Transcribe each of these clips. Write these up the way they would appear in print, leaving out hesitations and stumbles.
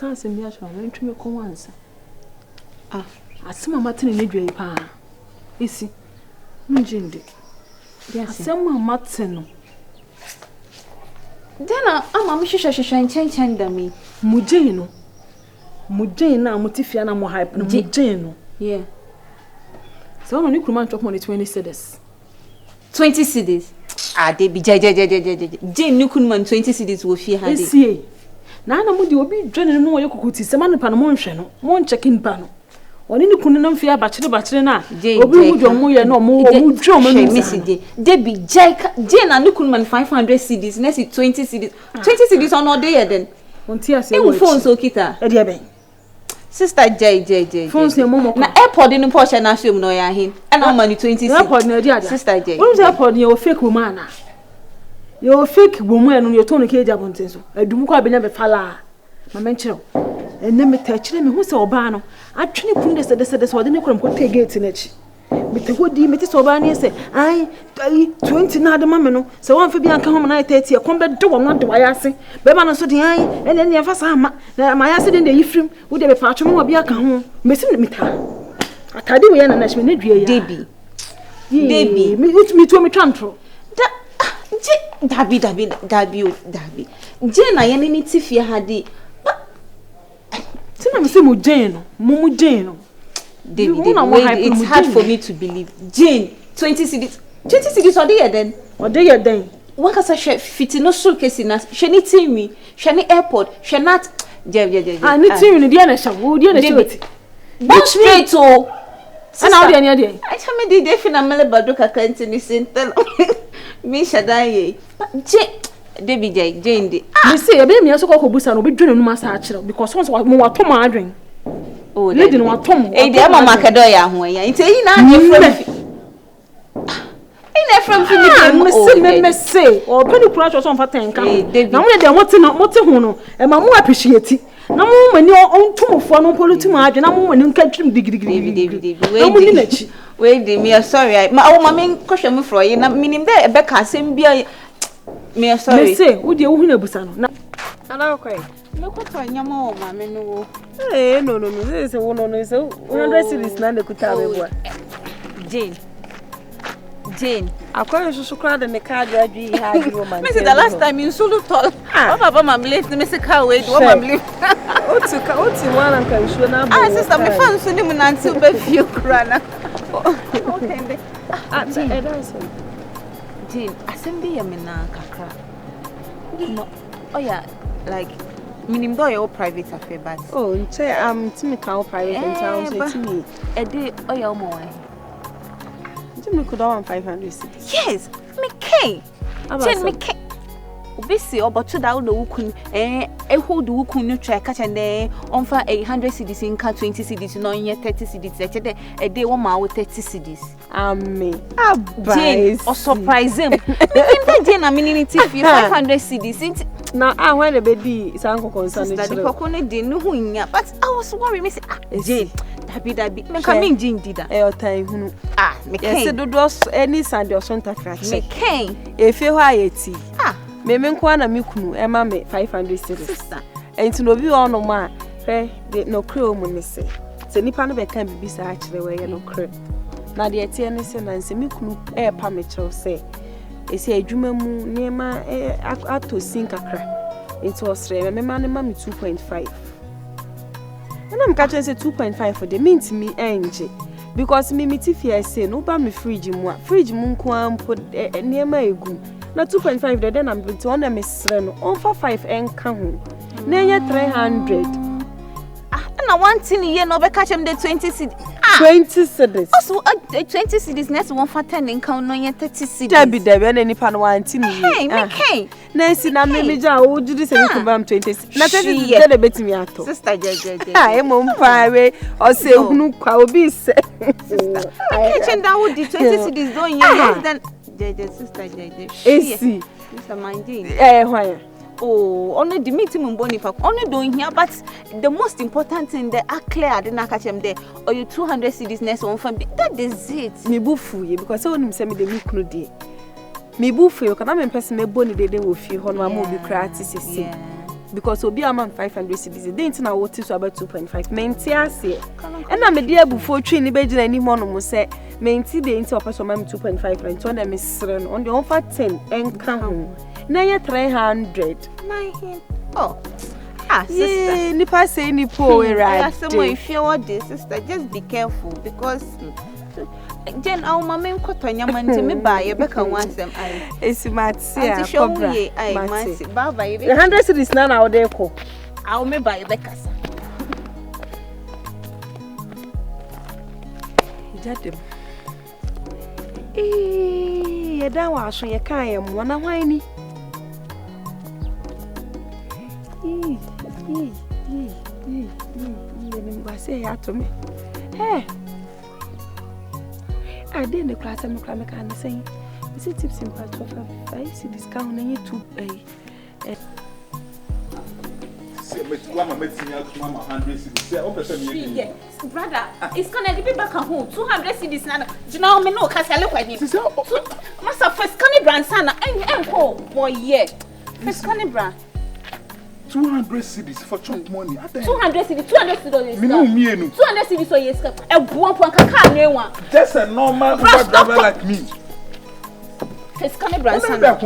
can't send me out from me to make once. Ah, I see my matin in the pa. Isi, Mujindi. Yes, someone Matson. Then I'm a shine me. Mujino. Mujina, Mutifiana, more hype, Mujino. Yeah. So only could man drop money 20 cedis. 20 cedis. Ah, they be Jane Nukunman 20 cedis will fear her. ESI. Nana Mudi will be joining more Yokuti, Saman Panamonshano, one check-in panel. Or any Kunam Fia Bachelor na. Jane, no more German Missy. Debbie Jack Jane and Nukunman 500 cedis, next 20 cedis. 20 cedis on all day then. On tears, phone so kita. Sister J. Phones your mom. Na airport in the Porsche na show no ya him. And how money 20 airport na dia. Sister J. What is airport your fake woman? Your fake woman on your tone cage abonten so. Adum kwa benya be fala. Mama nchiro. Enne me tachire me hu se oba no. Atwene kun de se so de ne krom ko te gate na chi. Me te hodi me te so oba ne se ai 20 na de mama no. Se won fa bi anka ho na 30 e kon be de wo no de wa yase. Be ma no so de ai ene ne fa sa ma. Na ma yase de yifrim. Wo de be pa atwemo obi aka ho. Me se me ta. Atade wo ya na na shme ne due ya. Debbie. Me to me twantro. Dabi. Jane na yene ni tifie hadi. Tina me say mo Jane no. David, it's hard for me to believe. Jane, 20 cedis. 20 cedis or dey then. Or dey then. One kasa fiti no suitcase na. She ni timi, she ni airport, she not je. Ah, ni timi ni dia na sha. Wo dia na sha. Go straight to. And how dia dey? I tell me dey fi na mele badu kaka ntini sentel. Me shadaye. David Jane dey. Me say e be me so ko busa no be dwene no ma sa a kire because once mo wato ma adwen. Oh, lady no watom. Eh, dey mama kedo ya ho ya. Nti yi na anya from me say o peni kura cho so mfa tenka. Na mo dey mote ho no. E ma mo appreciate. Na mo mani on tumofo no politi ma adwen na mo mani nka twim digirigiri. Na mo ni nachi. Wait, me sorry. Ma me kwhwe me fro yi na minim dey e be ka asem bia me sorry. Me say wo dey wo hu na busa no. Na ana kwai. Me kwata nyama o ma me no wo. No. This is one on is 100 cedis na nekuta abegwa. Jane. Akwa so crowd and the card adwi ha adwi woman. Me say the last time you solo tall. Oh papa mam late me say car wait wo mam late. Oti one and can show na. Ah sister me fan so ni mu na until be feel kra na. Okay. Jane, assemble ya me na kakra. No. Oh yeah, like minim do your private affair but to me can private in town so to me a day oh yeah mo to me could want 500 cedis. Yes me K Jane me K obisi oboto da wo kun hold wo kun no try catch and on for 100 cedis in ka 20 cedis no yen 30 cedis e chede a day one ma 30 cedis amen Jane or surprise him me Jane na minimity 500 cedis now when the baby sanko concern that the kokone dey no hunya but I was worried me say Jane dabi me come in Jane did that e o time hunu me can say do any Sunday or Sunday crash me can e fe ho ayeti me nko na me kunu e ma me 500 cedis sister enti no bi ono ma hwe de no kre mu ne se nipa no be kan bibi sa a kire we ye no kre na de etie ne se na nse me kunu e pa me kire se esi adwuma mu nema ato sinkakra enti osre me ma ne ma me 2.5 and I'm catching say 2.5 for the mint me enje because me tifia say no ba me fridge mu nko ampo nema egu na 2.5 de then I'm going to on me sre no on for 5 enka ho na enye 300 na one thing here no be catch them the 20 cedis 20 cedis also 20 cedis next one for 10 enka no yen 30 cedis dabi na nipa no one thing hey me K na si na me ja o judi se me kubam 20 na 30 de betimi ato sister je e mo mpa we o se hunu kwa obi se sister catching that would the 20 cedis don yen then sister ESI sister minding hwan oh only the meeting mboni fa only doing here but the most important thing the are clear I didn't catch them there or you 200 cedis next one from that is it me bufu ye because so nim say me the milk no dey me bufu ye kana me person me boni dey wo fi ho no am obi kra ati sisi because obi am 500 cedis dey nti na what is about 2.5 menti ase and na me dey before twi ni be gina ni mo no mo say menti dey nti opeso mam 2.5 rent on dem sere no on the offer 10 enka ho na ye 300 my hand oh sister nipa say nipo we right I say if you want this sister just be careful because Jen our mama nkoto nyama nti me ba ye beka wansem ai esimatia cobra ai mansi baba ye 100 cedis na wo dey ko awo me ba ye beka sa jadem ye da wa aso ye kan ye mo na hwan ni ni mbase ya to me I didn't class and can say, is it tips in part of a see discount and you too brother, it's gonna be back at home 200 cedis now. You know me no cause I look at him. Master first can brand sana and boy yeah. First can brand 200 cedis for chunk money. 200 cedis, 200 cedis. Me no me no. 200 cedis so yes. A buon point kaka no one. Just a normal Uber driver like me. Face canibra sana.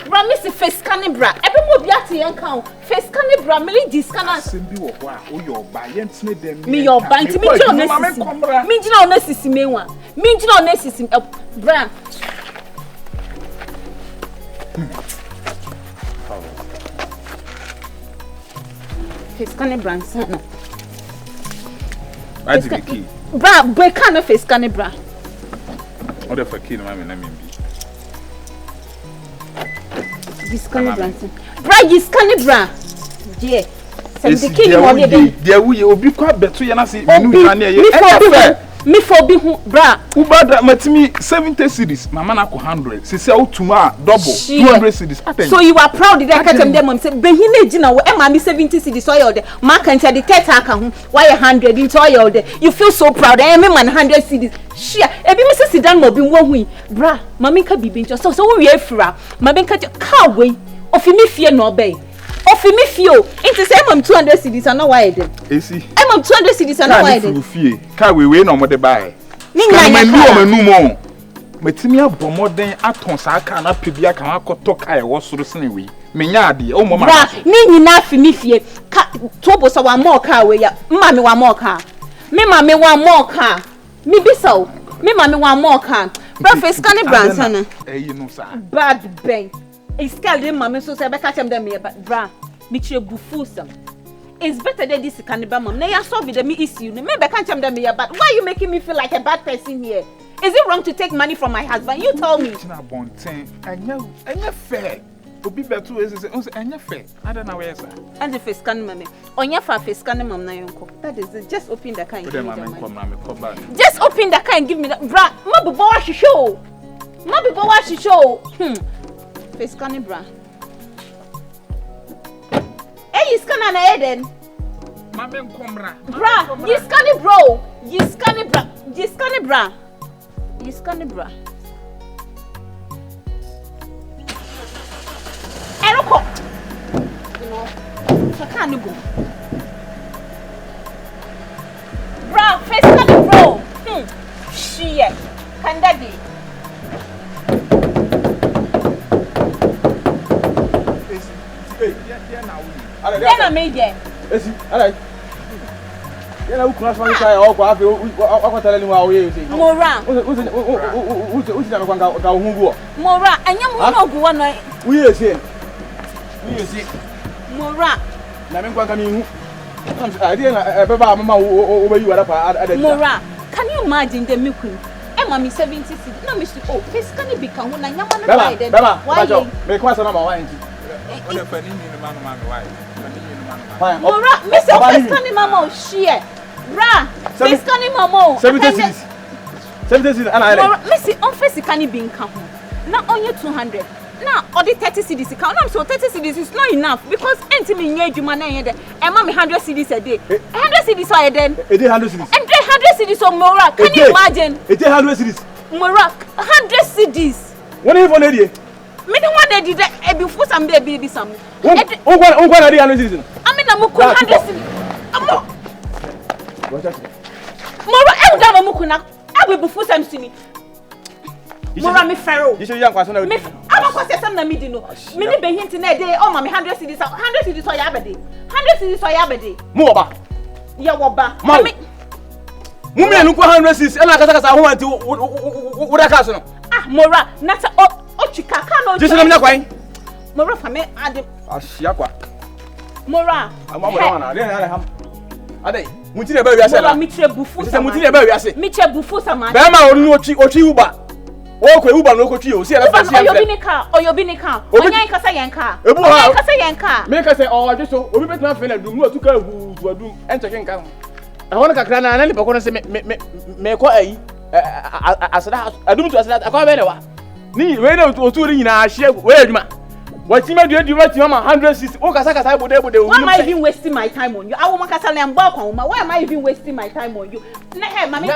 Bra me se face canibra. Ebe mo biati yan kan. Face canibra me li discount. Sembi wo ho a o your buy ntine dem. Me your buy ntime mi jina onesisi. Me jina onesisi me wa. Me jina onesisi bra. Face canibra sana. What's the key? Bra, boy can't face canibra. What the fuck key no me na me bi. This canibra. Bra, this canibra. Yeah. Some the key no dey. There we obi kwa beto ye na say me nu na ye. Me for be bra. Ubada matimi 70 cedis. Mama na ko 100. She say outuma double 200 cedis. So you are proud that catch them mom say be he na gina wo e ma me 70 cedis oil there. Ma kan say the 30 aka ho. Why 100 into oil there. You feel so proud. E me man 100 cedis. Shia. E bi me say sidan mo bi wo hu. Bra, mama ka bibi ncho. So we afira. Mama ka car way. Ofi me fie no obey. Ofi me fio into say am 200 cedis and no why dem ESI am 200 cedis and no why dem fie ka we no mo de buy ni nya ka manu mo matimi abomoden aton sa aka na pebia kan akoto ka e wo soro sene we menya ade o mo ma ni nyina fi me fie ka tobo so wa mo ka we ya mma me wa mo ka me ma me wa mo ka me bisaw me ma me wa mo ka bra face kan brand sana no sa bad ben it's called mama so say be catch them me bra me chire bufu sam it's better than this cannibal mom na ya solve the me issue me be catch them me but why are you making me feel like a bad person here? Is it wrong to take money from my husband? You tell me. Tina bonten anya fair obi beto we say anya fair I don't know where sir and the face can mama onya fa face can mom na yonko that is it. Just open the car and give me the money. Just open the car and give me the bra ma be bo wa shisho ma be bo wa shisho face can bra. Hey, you scan na Eden. Mama nkomra. Bra, you scan bro. You scan bra. You scan bra. You scan bra. Eroko. You know, so can you go? Bra, face scan bro. Shit. Can that be? Then I made them. ESI, alright. You know, class one guy or go after what tell anyone you say. Mora. Who's na kwanga hungu? Mora, anya mu no go na. We say. We say. Mora. Na me kwanga mi hu. I didn't baba mama over you ada. Mora, can you imagine the milk? Emma me 70 cedis. Na me say oh, face can be kan ho na nyama na why then. Why? Me kwasa na ma why nti. What the funny ni man why? Mora, Miss Fescani Mama, share. Bra, Fescani Mama. 70 cedis. 70 cedis, and I. Missy, on face can be in count. Now only 200. Now, or the 30 cedis count. I'm so 30 cedis is not enough because anything in your man and mammy 100 cedis a day. 100 cedis are then. It is 100 cedis. And 300 cedis on Mora. Can you imagine? It is 100 cedis. Mora, 100 cedis. What even lady? Me the one that did that before some baby some. One na dey 100 cedis. I mean na muku 100 cedis. Amo. Moro e da muku na. I be before some sini. Moro me fero. You should yan kwaso na. Me amo kwase sam na me di no. Me ni be hint na dey o ma me 100 cedis. 100 cedis o ya bede. 100 cedis o ya bede. Mu oba. Ya woba. Mu me anu ko 100 cedis. E na kasa ho anti wo da kaso no. Ah, Mora, nata o chika ka no. Jesu na me na kwan. Mora fa me ade. Ahia kwa. Mora. Amamora na, dey na ham. Adai, muti na ba wi ase na. Mora mi tre bufu. Se muti na ba wi ase. Mi tre bufu sama. Be ma onu ochi uba. O ko uba no ko twi o. Si ala fa si am. Oyobi ni ka. Onyan kasa yen ka. Ebu ha. Kasa yen ka. Me ka se o adwo obi betima fe na dum no atuka hu tu adum encheke nka. E ho na kakra na na lipa ko no se me ko ayi. Asada adum tu asada akwa be ne wa. Ni we na otu ri nyina ahie we adwuma. What you do you ma 160? Oh, kasa bude. Why am I even wasting my time on you? I will makasa na mba kwa uma. Why am I even wasting my time on you? Na he mama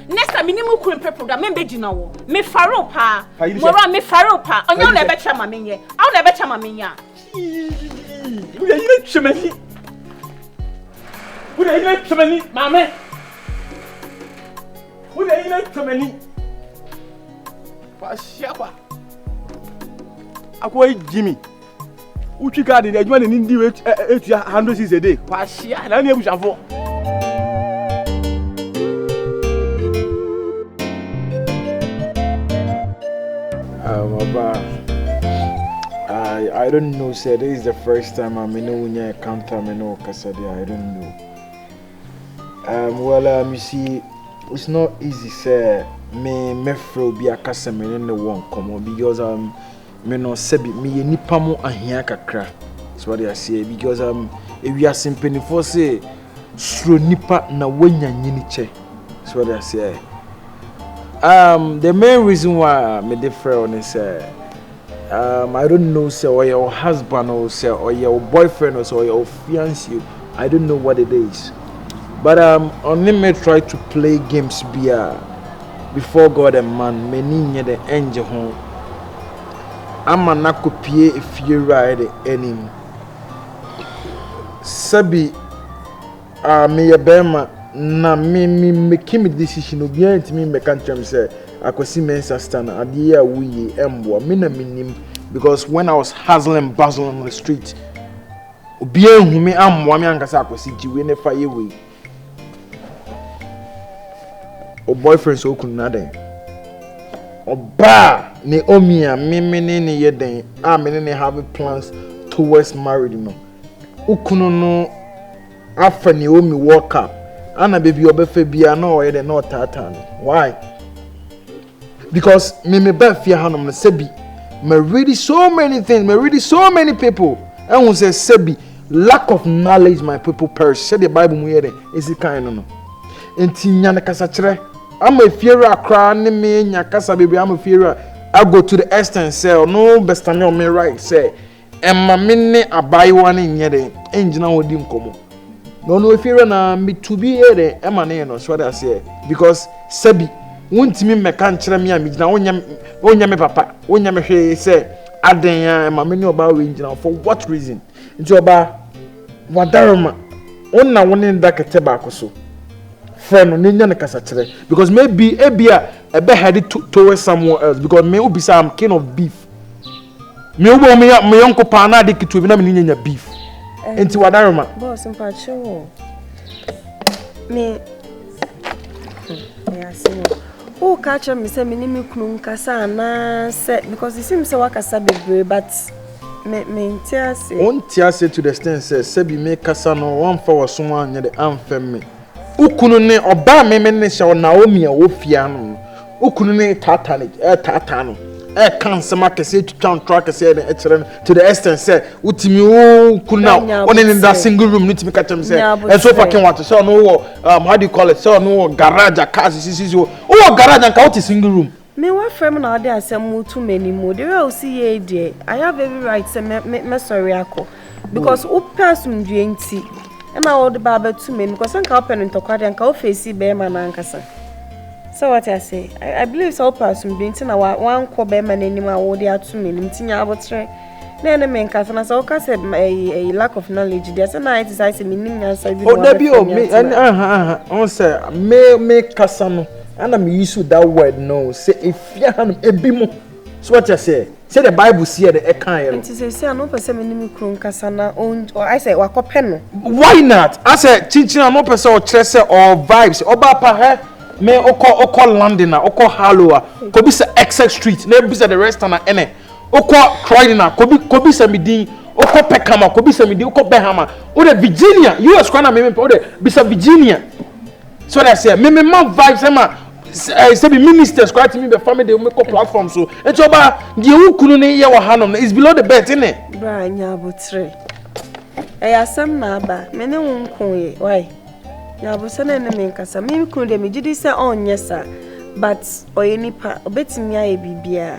next time minimum cream program me be gina wo. Me faro pa. Mora me faro pa. Onyo na be cha mama nye. Awu na be cha mama nya. You dey chemani. You dey chemani, mama. You dey chemani. Pa shapa. Akwa Jimmy. Uchi card dey adwuma ni ndi 100 cedis a day. Kwa shia na na ebushafo. I don't know, sir. This is the first time I'm in Kantam and Kasadi. I don't know. You see, it's not easy, sir. Me fro be a customer in the one come because me no sebi me nipa mo ahia kakra. That's what I say because if we are simply for say sro nipa na wanya nyini che. That's what I say. The main reason why me different is I don't know say or your husband or say or your boyfriend or your fiancé. I don't know what it is. But only me try to play games before God and man me ni the angel home. I'm a nakopie if you ride any Sabi me a bema na me make me decision obi ant me make anthem say akosi mensa STUNNA adia we embo me na minim because when I was hustling bustling on the street obi ehu me ammo me ankasa akosi jiwe ne fa ye we o boyfriend so kunna den oba ne omia me ne yeden me ne have plans towards marriage no ukunu no afa ne omi walk up ana baby obefa bia na oyede na otata no why because me ba fia hanom no sebi me read so many things me read so many people and who say sebi lack of knowledge my people perish say the bible mu yede esi kan no enti nya na kasa kire am a fear akra ne me nya kasa baby am a fear I go to the extent say no best on me right say emma me ne abaiwa ne nyede engina wodi nkomo no if you na me to be here emma ne no so that say because sebi wontimi meka nkere me amigina wonya me papa wonya me hwe say aden ya emma me ne oba we engina for what reason nti oba wadaroma onna woni ndakete ba akoso friend no nya ne kasa kire because maybe ebia ebe headed towards somewhere else because me obi say I'm king of beef me obo me yonko pa na de kitu bi na me nya beef enti wadaroma boss mpacho me ya sino o catch me say me ni me kunu nkasa na say because it seems say wakasa bebre but me ntia say to the extent say sebi me kasa no one for waso anya de amfem me ukunu ne oba me ne sha Naomi a wo fia no ukunu ne tata no kan sama kese tutwan track kese e kire to the extent say utimi ukunu na one in that single room nitimi katem say and so fucking what so no how do you call it so no garage cars sisi o garage and ka single room me wa frame na ode asem to many more the way o see ye dey I have every right say me sorry akọ because o person dwenti e na o de baba to me because nka open ntokwa de nka o face be ma na nkasa So what I say, I believe so person being to one cobe man anymore or the to me, Tinya Abotre. Then the main Catherine, so said a lack of knowledge. There's a night is I say, meaning as I Oh, there be me, and on say, may Cassano, and I'm used to that word no. Say, if you have a bimo, so what I say, the Bible see the Ekan. It is a say, no person in Cassana owned, or I say, Wakopen. Why not? I said, teaching no person or Chester or vibes, or Bapa. Me oko London na oko Hallowa kobi se Essex Street na bi se the restaurant ene oko Croydon na kobi se midin oko Peckham kobi se midin oko Behama o de Virginia US kwa na me o de bi se Virginia so that say me man vibes say be ministers kwa to me be family dey make platform so et oba die ukunu ne ye wa hanom is below the bed ine bra nya abotre asem na aba me ne won ye why ya bo se na me nkasa me kunu de me gidi se onye sa but oyenipa obetimi aye bibia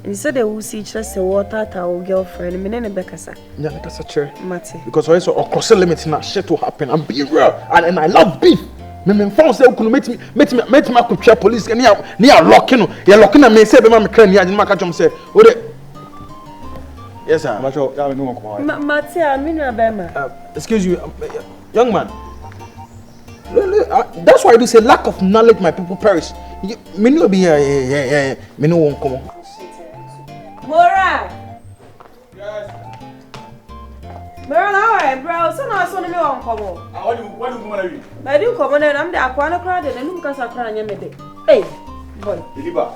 instead de wo see kire se water ta wo girlfriend me ne bekasa nya ne kasa chere mate because always cross limit na shit to happen and be real and I love beef me phone say ukunu metimi akotwa police ne ya lock no ya lock na me say be ma me kra ni agye ma ka chom say o de yes sir Macho, ya me no ko. mate a me nua be ma excuse you young man. That's why I do say lack of knowledge my people perish. Me no be yeah. Me no won't come. Mora. Yes. Mora now bro, so na so me won come. What do you come na wi? I do come na am dey akwa na kra dey na num kasa kra nya me dey. Hey, boy. Liba.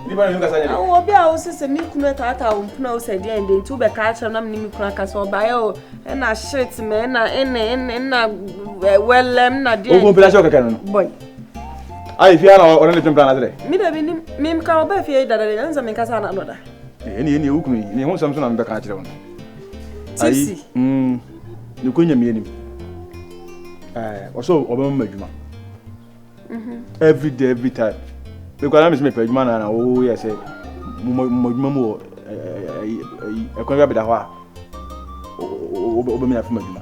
Liba num kasa nya dey. Obi a o se mi kunu tata o mpuna o se dey ndey tu be ka kra na me mi kunu kasa oba ye o na shit me na na wellem na dey. O go pela shoka kan no. Boy. Ai fi ana o na le plan na dey. Mi da bi mi ka oba fi da da nza me kasa na anoda. Eni ukunu ni ho samso na me ka kire won. TIPSY. Ni ko nya me enim. Also oba ma adwuma. Every day every time. Because I'm me pe adwuma na o yes say mo adwuma mo e ko ga be da ho a. Oba me afuma adwuma.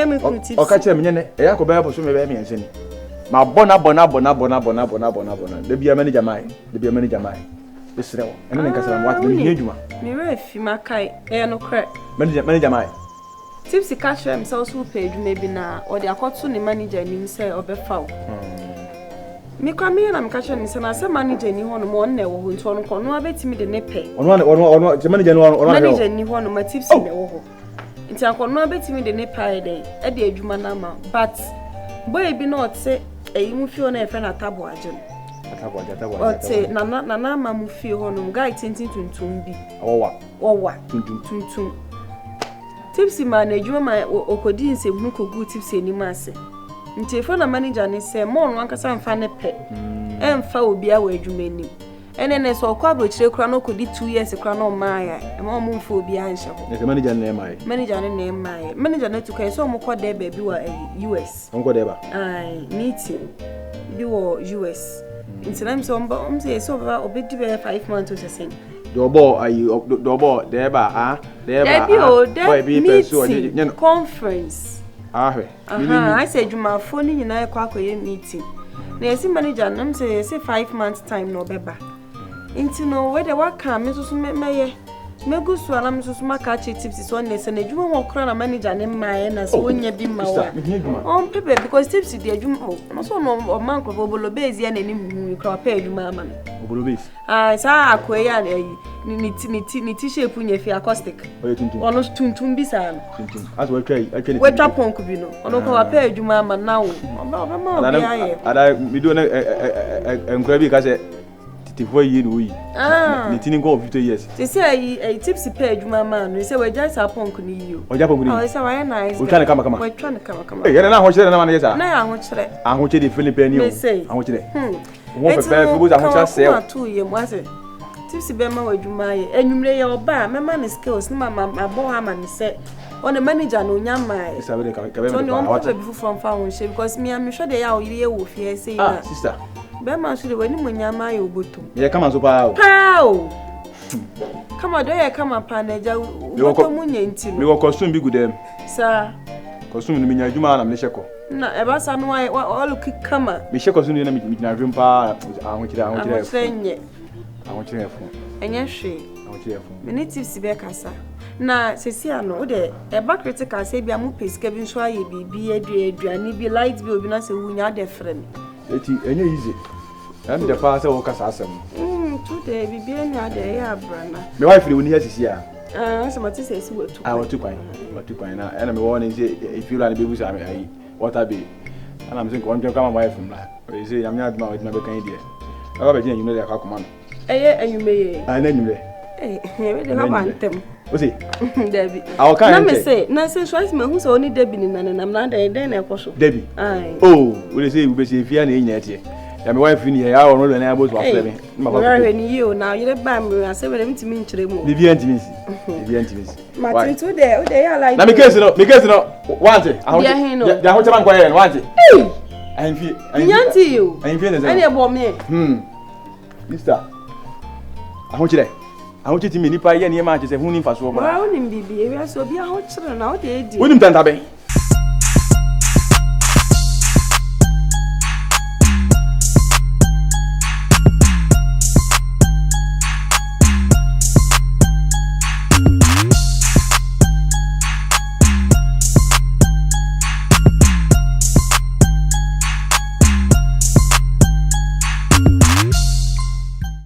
Me ku TIPSY. O ka kire me nyene e ya ko be bo so me be me ense ni. Ma bona. De bia manager mai. Besrewo. Ene ne nkasa mo atde me adwuma. Me refi makai no kre. Manager mai. TIPSY catch them so page maybe na or the akoto ni manager ni say obefa. Me kwa me na me catch ni say na say manager ni hono mo na wo nto no ko no abetimi de ne pe. Ono the manager no manager ni hono ma TIPSY na wo ho. Nti akono abetimi de ne pa de e de adwuma na ma but boy bi no say eyi mu fi ona e fe na tabo agye. Ote na ma mu fi hono guy tintin tuntum bi. Owa tuntum. TIPSY man adwuma ma okodi nsem hu kogu TIPSY ni ma ase. Nti efo na manager ni say mo no ankasa mfa ne pe. Emfa obi a wa adwuma ni. Ene so okwa brochire kura no kodi 2 years kura no ma ya. E ma mo mfa obi a nhye ho. The manager na mai. Manager na mai. Manager na tuka so mo kode ba bi wa US. Onko de ba. Ai meeting bi wo US. Nti na mso say so ba obedi be 5 months to say. Dobo deba boy be person conference I said juma phone ni na ekwa akoye meeting na esi manager nam say 5 months time no beba nti no we de waka me so meye megusu ala me so maka che TIPSY so na se na juma mo kra na manager ne maye na so onya bi ma wa on pepe because TIPSY de juma no so no man ko bolo base ya na ni kra pa juma ama bolo base sa akoye ya ni t-shirt punye fi acoustic ono tuntum bi sa no tuntum as we try we twa ponku bi no ono ko pa adwuma ama na wo ma obi aye ada mi do na enkura bi ka se titifo yi no yi ni tini go 50 years they say TIPSY pa adwuma ama no say we just ponku ni yi o ja ponku ni o say why nice we try kama we try kama eh yana na ho chere na ma na yesa na ya ho chere ahho chere di Philippine o ahho chere wo pepe fi bo ahho chere se atu ye mo ase TIPSY be ma wadwuma ye enwumre ye oba mema ne skills na ma abo ha ma ne se on the manager no nya mai isa be ka be so no mo be from phone she because me am sure dey ya o ye wo fie say na sister be ma so dey wani mo nya mai obotom ye kama so pa o kama do ye kama pa na ja obotom nya ntino me wo costume bi gudem sa Kosum no minya adwuma na me hyeko. Na e ba sa no wa look kama. Me hyeko so no na me na adwum pa ahokyere. Enye hwe. Me ne TIPSY be kasa. Na sesi ano de e ba critical say bia mu pesika bi nso aye bibi aduani bi light bi obi na se wunya de frem. Eti enye easy. Am de fa say wo kasa asem. Today bibi anya de ya brana. Me wife ni woni asisi a. So mati say si wotu. Wotu kwan na na me won say if you like be busa me ayi. Water be. And I'm saying one jam come my wife from la. We say am nya aduma we na be kan die. Aba be jin you know dey akakoma no. Eye enyume. Na enyume. We dey have antem. Osi. Debbie. Our kind. Na me say, na say twice me hu say oni Debbie ni na na den na ekoso. Debbie. Ai. Oh, we dey say we be say fia na enya tie. Ya me wife ni ya ono na abo to afre me. Ma ba hwe ni yi o na yire ba me ase we dem timi nkyere mu. Bibi antimisi. Ma tin to there, o dey ya like. Na me case no wante. Ya ho chama nkwaye no wante. Ahimfi. Nyanti yo. Ahimfi ne say. Ene bo me. Mister. Ahochi ti me nipa ye ne ma che se hu ni mfaso ba. Wa onim bibi e wi aso bi aho kyere na o dey edi. Wonim tantaben.